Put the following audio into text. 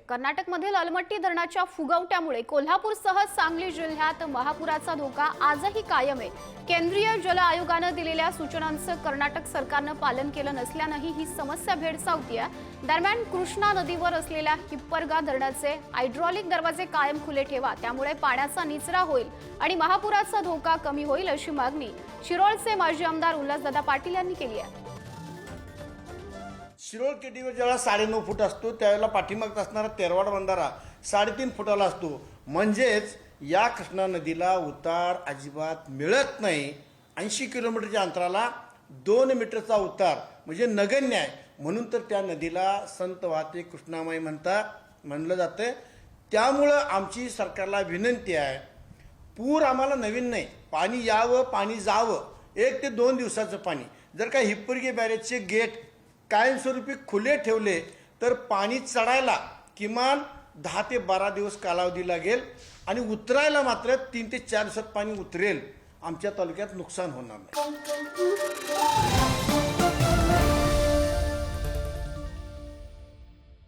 कर्नाटकमधील अलमट्टी धरणाच्या फुगवट्यामुळे कोल्हापूरसह सांगली जिल्ह्यात महापुराचा धोका आजही कायम आहे। केंद्रीय जल आयोगाने दिलेल्या सूचनांचं कर्नाटक सरकारने पालन केलं नसल्याने ही समस्या भेडसावतीये। दरम्यान कृष्णा नदीवर असलेल्या हिप्परगा धरणाचे हायड्रॉलिक दरवाजे कायम खुले ठेवा, त्यामुळे पाण्याचा निचरा होईल आणि महापुराचा धोका कमी होईल अशी मागणी शिरोळचे माजी आमदार उल्हासदादा पाटील यांनी केली आहे। शिरोळ केटीवर ज्यावेळेला 9.5 फूट असतो त्यावेळेला पाठीमागत असणारा तेरवाड बंधारा 3.5 फुटाला असतो। म्हणजेच या कृष्णा नदीला उतार अजिबात मिळत नाही। 80 किलोमीटरच्या अंतराला 2 मीटरचा उतार म्हणजे नगण्य आहे। म्हणून तर त्या नदीला संत वाहते कृष्णामाई म्हणलं जातं। त्यामुळं आमची सरकारला विनंती आहे, पूर आम्हाला नवीन नाही, पाणी यावं पाणी जावं, 1 ते 2 दिवसाचं पाणी। जर का हिप्परगे बॅरेजचे गेट कायमस्वरूपी खुले ठेवले तर पाणी चढायला किमान 10 ते 12 दिवस कालावधी लागेल आणि उतरायला मात्र 3 ते 4 दिवसात पाणी उतरेल। आमच्या तालुक्यात नुकसान होणार नाही।